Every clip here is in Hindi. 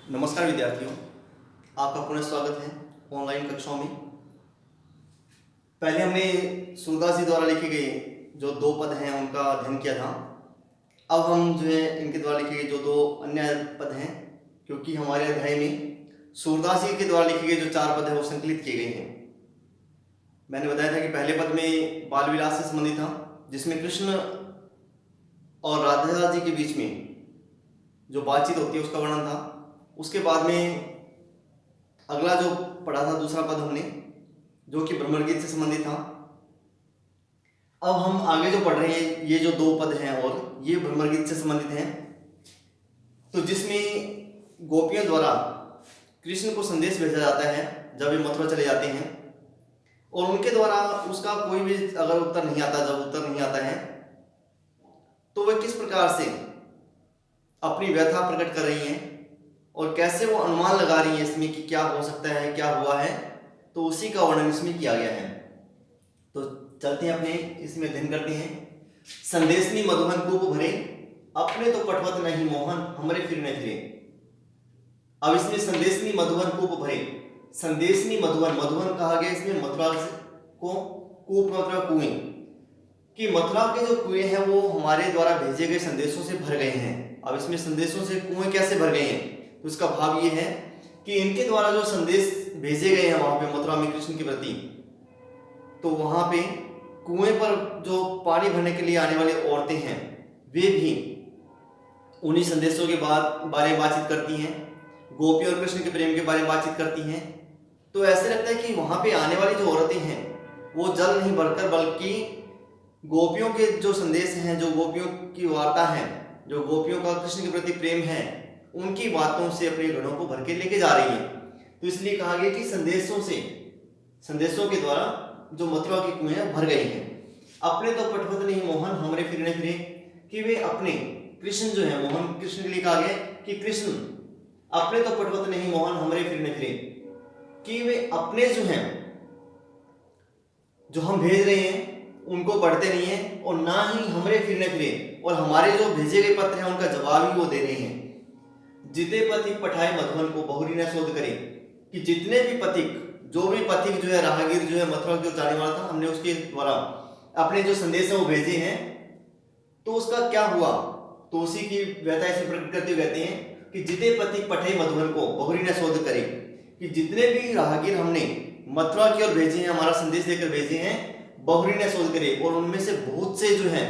नमस्कार विद्यार्थियों, आपका पुनः स्वागत है ऑनलाइन कक्षाओं में। पहले हमने सूरदास जी द्वारा लिखे गए जो दो पद हैं उनका अध्ययन किया था। अब हम जो है इनके द्वारा लिखे गए जो दो अन्य पद हैं, क्योंकि हमारे अध्याय में सूरदास जी के द्वारा लिखे गए जो चार पद हैं वो संकलित किए गए हैं। मैंने बताया था कि पहले पद में बाल विलास से संबंधित था, जिसमें कृष्ण और राधा जी के बीच में जो बातचीत होती है उसका वर्णन था। उसके बाद में अगला जो पढ़ा था दूसरा पद हमने, जो कि भ्रमर गीत से संबंधित था। अब हम आगे जो पढ़ रहे हैं ये जो दो पद हैं और ये भ्रमर गीत से संबंधित हैं, तो जिसमें गोपियों द्वारा कृष्ण को संदेश भेजा जाता है जब ये मथुरा चले जाते हैं, और उनके द्वारा उसका कोई भी अगर उत्तर नहीं आता, जब उत्तर नहीं आता है तो वह किस प्रकार से अपनी व्यथा प्रकट कर रही हैं और कैसे वो अनुमान लगा रही है इसमें कि क्या हो सकता है, क्या हुआ है, तो उसी का वर्णन इसमें किया गया है। तो चलते हैं अपने इसमें अध्ययन करते हैं। संदेशनी मधुबन कूप भरे, अपने तो पटवत नहीं मोहन, हमरे फिर न फिरे। अब इसमें संदेशनी मधुबन कूप भरे, संदेशनी मधुबन, मधुबन कहा गया इसमें मथुरा को, कूप मतलब कुएं, कि मथुरा के जो कुएं हैं वो हमारे द्वारा भेजे गए संदेशों से भर गए हैं। अब इसमें संदेशों से कुएं कैसे भर गए हैं, तो इसका भाव ये है कि इनके द्वारा जो संदेश भेजे गए हैं वहां पे मथुरा में कृष्ण के प्रति, तो वहां पे कुएं पर जो पानी भरने के लिए आने वाली औरतें हैं वे भी उन्हीं संदेशों के बारे में बातचीत करती हैं, गोपी और कृष्ण के प्रेम के बारे में बातचीत करती हैं। तो ऐसे लगता है कि वहां पे आने वाली जो औरतें हैं वो जल नहीं भरकर बल्कि गोपियों के जो संदेश हैं, जो गोपियों की वार्ता है, जो गोपियों का कृष्ण के प्रति प्रेम है, उनकी बातों से अपने घड़ों को भर के लेके जा रही है। तो इसलिए कहा गया कि संदेशों के द्वारा जो मथुरा की कुएं भर गई हैं। अपने तो पटवत नहीं मोहन, हमरे फिर न फिरे, कि वे अपने कृष्ण जो है, मोहन कृष्ण के लिए कहा गया कि कृष्ण अपने तो पटवत नहीं मोहन, हमरे फिर न फिरे, कि वे अपने जो हैं, जो हम भेज रहे हैं उनको पढ़ते नहीं है, और ना ही हमरे फिर न फिरे, और हमारे जो भेजे गए पत्र हैं उनका जवाब ही वो दे रहे हैं। जिते पथिक पठाए मधुबन को, बहुरी न शोध करे, कि जितने भी पथिक, जो भी पथिक जो है, राहगीर जो है मथुरा की ओर जाने वाला था, हमने उसके द्वारा अपने जो संदेश है वो भेजे हैं, तो उसका क्या हुआ, तो उसी की व्यथा इसे प्रकट करते हुए कहते हैं कि जिते पथिक पठाए मधुबन को, बहुरी न शोध करे, कि जितने भी राहगीर हमने मथुरा की ओर भेजे हैं, हमारा संदेश लेकर भेजे हैं, बहुरी न शोध करे, और उनमें से बहुत से जो है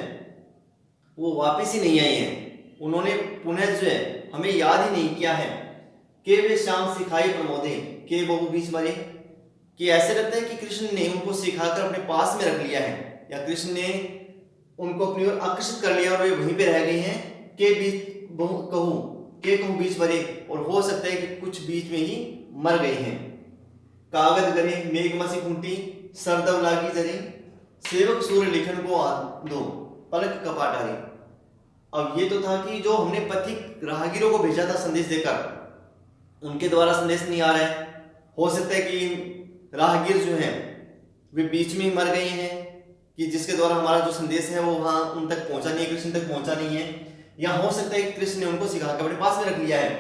वो वापिस ही नहीं आए हैं। उन्होंने पुनः जो है हमें याद ही नहीं किया है। के वे शाम सिखाई प्रमोदे, के बहु बीच मरे, कि ऐसे लगता है कि कृष्ण ने उनको सिखाकर अपने पास में रख लिया है, या कृष्ण ने उनको अपनी ओर आकर्षित कर लिया और वे वहीं पे रह गए हैं। के बीच बहु कहूँ, के कहूँ बीच मरे, और हो सकता है कि कुछ बीच में ही मर गए हैं। कागज गरे मेघ मसी खूंटी, सरदव लागी जरे, सेवक सूर्य लिखन को दो, पलक कपाटारी। अब ये तो था कि जो हमने पथिक राहगीरों को भेजा था संदेश देकर, उनके द्वारा संदेश नहीं आ रहा है। हो सकता है कि राहगीर जो हैं वे बीच में ही मर गए हैं, कि जिसके द्वारा हमारा जो संदेश है वो वहां उन तक पहुंचा नहीं है, कृष्ण तक पहुंचा नहीं है, या हो सकता है कि कृष्ण ने उनको सिखा कर अपने पास में रख लिया है।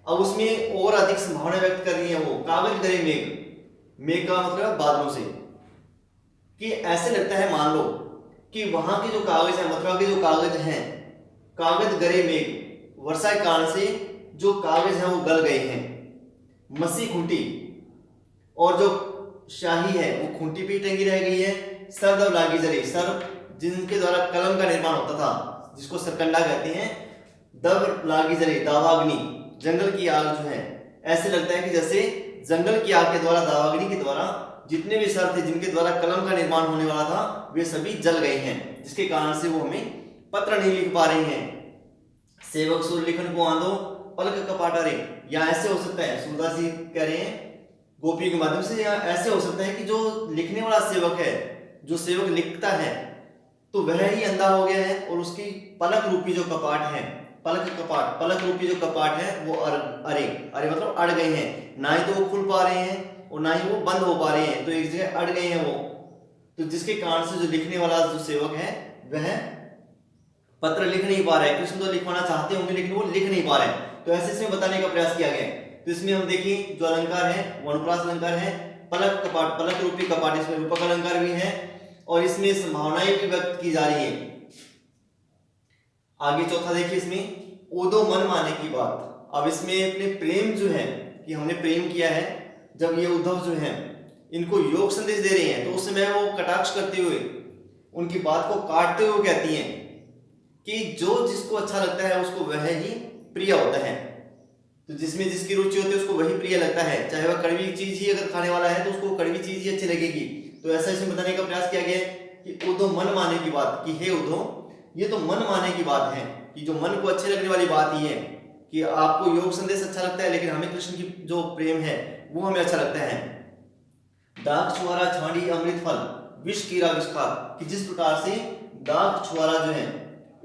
अब उसमें और अधिक संभावना व्यक्त कर रही है वो, कागज करे मेघ, मेघ का मतलब बादलों से, कि ऐसे लगता है मान लो कि वहां के जो कागज है, मथुरा के जो कागज हैं, कागज गरे मेघ, वर्षा के कारण से जो कागज है वो गल गए हैं। मसी खूंटी, और जो शाही है वो खूंटी पे टंगी रह गई है। सरदव लागी जरे, सर जिनके द्वारा कलम का निर्माण होता था, जिसको सरकंडा कहते हैं, दब लागी जरे, दावाग्नि, जंगल की आग जो है, ऐसे लगता है कि जैसे जंगल की आग के द्वारा, दावाग्नि के द्वारा जितने भी सर थे जिनके द्वारा कलम का निर्माण होने वाला था वे सभी जल गए हैं, जिसके कारण से वो हमें पत्र नहीं लिख पा रहे हैं। सेवक सूर्य लिखन को आंदो, पलक कपाटारे, या ऐसे हो सकता है, सूरदास जी कह रहे हैं गोपी के माध्यम से, या ऐसे हो सकता है कि जो लिखने वाला सेवक है, जो सेवक लिखता है, तो वह ही अंधा हो गया है, और उसकी पलक रूपी जो कपाट है, पलक कपाट, पलक रूपी जो कपाट है वो अरे अरे मतलब अड़ गए हैं, ना ही तो वो खुल पा रहे हैं और ना ही वो बंद हो पा रहे हैं, तो एक जगह अड़ गए हैं वो। तो जिसके कारण से जो लिखने वाला जो सेवक है वह पत्र लिख नहीं पा रहे हैं। कृष्ण तो लिखवाना चाहते होंगे लेकिन वो लिख नहीं पा रहे हैं, तो ऐसे इसमें बताने का प्रयास किया गया है। तो इसमें हम देखिए जो अलंकार है वो अनुप्रास अलंकार है। पलक कपाट, पलक रूपी कपाट, इसमें रूपक अलंकार भी है और इसमें संभावनाएं भी व्यक्त की जा रही है। आगे चौथा देखिए, इसमें ओदो मन माने की बात। अब इसमें अपने प्रेम जो है कि हमने प्रेम किया है, जब ये उद्धव जो है इनको योग संदेश दे रहे हैं तो उस समय वो कटाक्ष करते हुए उनकी बात को काटते हुए कहती हैं कि जो जिसको अच्छा लगता है उसको वह ही प्रिय होता है। तो जिसमें जिसकी रुचि होती है उसको वही प्रिय लगता है, चाहे वह कड़वी चीज ही अगर खाने वाला है तो उसको कड़वी चीज ही अच्छी लगेगी। तो ऐसा इसमें बताने का प्रयास किया गया है कि उद्धव मन माने की बात, कि हे उद्धव ये तो मन माने की बात है, कि जो मन को अच्छे लगने वाली बात ही है कि आपको योग संदेश अच्छा लगता है लेकिन हमें कृष्ण की जो प्रेम है वो हमें अच्छा लगता है। दाग छुआरा छाड़ी अमृत फल विष कीड़ा विषखात, कि जिस प्रकार से दाग छुआरा जो है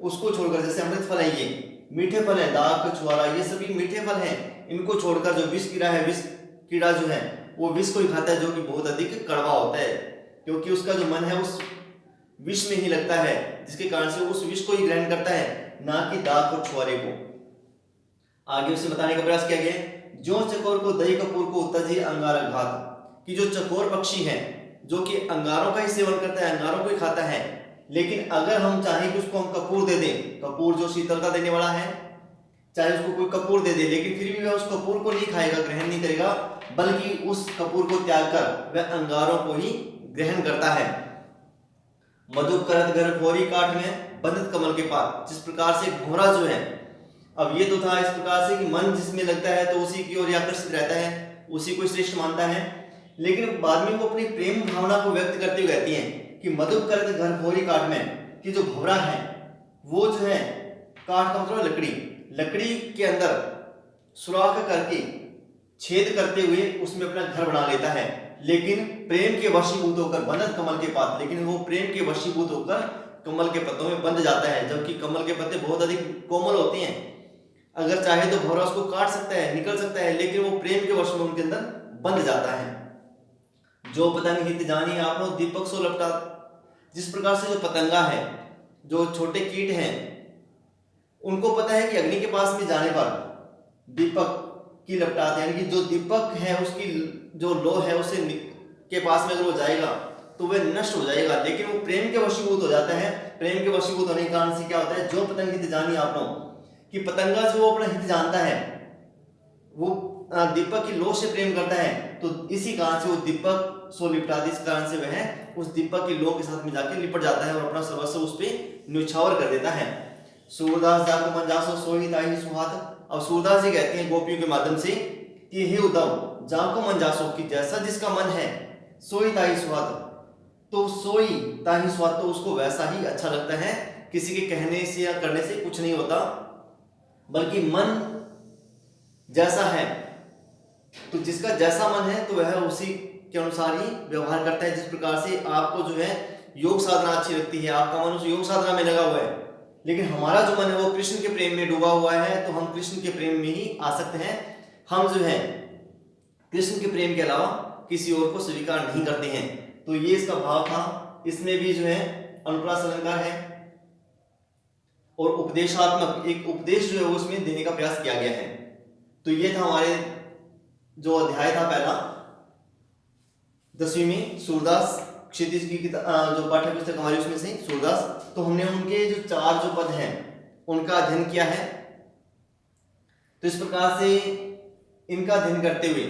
उसको छोड़कर, जैसे अमृत फल है ये मीठे फल है, दाग छुआरा ये सभी मीठे फल हैं, इनको छोड़कर जो विष कीड़ा है, विष कीड़ा जो है वो विष को ही खाता है जो कि बहुत अधिक कड़वा होता है, क्योंकि उसका जो मन है उस विष में ही लगता है, जिसके कारण से उस विष को ही ग्रहण करता है, ना कि दाग और छुआरे को। आगे उसे बताने का प्रयास किया गया, जो चकोर को दही कपूर को तजी अंगार घात, कि जो चकोर पक्षी है जो कि अंगारों का ही सेवन करता है, अंगारों को ही खाता है, लेकिन अगर हम चाहें कि उसको हम कपूर दे दें, कपूर जो शीतलता देने वाला है, चाहे उसको कोई कपूर दे दे लेकिन फिर भी वह उस कपूर को नहीं खाएगा, ग्रहण नहीं करेगा, बल्कि उस कपूर को त्याग कर वह अंगारों को ही ग्रहण करता है। मधु करत घर भोरी काठ में बंधत कमल के पात, जिस प्रकार से भौरा जो है, अब ये तो था इस प्रकार से कि मन जिसमें लगता है तो उसी की ओर आकर्षित रहता है, उसी को श्रेष्ठ मानता है, लेकिन बाद में वो अपनी प्रेम भावना को व्यक्त करते हुए कहती हैं कि मधु करत घर भोरी काठ में, कि जो भौरा है वो जो है, काठ का मतलब लकड़ी, लकड़ी के अंदर सुराख करके छेद करते हुए उसमें अपना घर बना लेता है, लेकिन प्रेम के वशीभूत होकर बंधत कमल के पात, लेकिन वो प्रेम के वशीभूत होकर कमल के पत्तों में बंध जाता है, जबकि कमल के पत्ते बहुत अधिक कोमल होते हैं, अगर चाहे तो भौरा उसको काट सकता है, निकल सकता है, लेकिन वो प्रेम के वश में उनके अंदर बंध जाता है। जो पतंग हित जानी आपनो दीपक सो लपटा, जिस प्रकार से जो पतंगा है, जो छोटे कीट हैं, उनको पता है कि अग्नि के पास में जाने पर दीपक की लपटाते, यानी कि जो दीपक है उसकी जो लो है उसे के पास में अगर वो जाएगा तो वह नष्ट हो जाएगा, लेकिन वो प्रेम के वशीभूत हो जाता है। प्रेम के वशीभूत होने के कारण से क्या होता है, जो पतंग हित जानी आपनो, कि पतंगा जो अपना हित जानता है वो दीपक की लो से प्रेम करता है, तो इसी कारण से वो दीपक सो लिपटा, इस कारण से वह उस दीपक की लो के साथ में जाके लिपट जाता है और अपना सर्वस्व उस पे न्यौछावर कर देता है। सूरदास जाको मन जासो सोई ताहि सुहात, अब सूरदास जी कहते हैं गोपियों के माध्यम से कि हे उद्धव जाको मन जासो, कि जैसा जिसका मन है, सोई ताहि सुहात, तो सोई ताहि सुहात, तो उसको वैसा ही अच्छा लगता है, किसी के कहने से या करने से कुछ नहीं होता, बल्कि मन जैसा है तो जिसका जैसा मन है तो वह उसी के अनुसार ही व्यवहार करता है। जिस प्रकार से आपको जो है योग साधना अच्छी लगती है, आपका मन उस योग साधना में लगा हुआ है, लेकिन हमारा जो मन है वो कृष्ण के प्रेम में डूबा हुआ है, तो हम कृष्ण के प्रेम में ही आ सकते हैं। हम जो है कृष्ण के प्रेम के अलावा किसी और को स्वीकार नहीं करते हैं। तो ये इसका भाव था। इसमें भी जो है अनुप्रास अलंकार है और उपदेशात्मक एक उपदेश जो है वो उसमें देने का प्रयास किया गया है। तो ये था हमारे जो अध्याय था पहला 10वीं में सूरदास क्षितिज की जो पाठ्य पुस्तक हमारी उसमें से सूरदास, तो हमने उनके जो 4 जो पद हैं उनका अध्ययन किया है। तो इस प्रकार से इनका अध्ययन करते हुए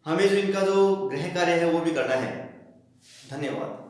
हमें जो इनका जो गृह कार्य है वो भी करना है। धन्यवाद।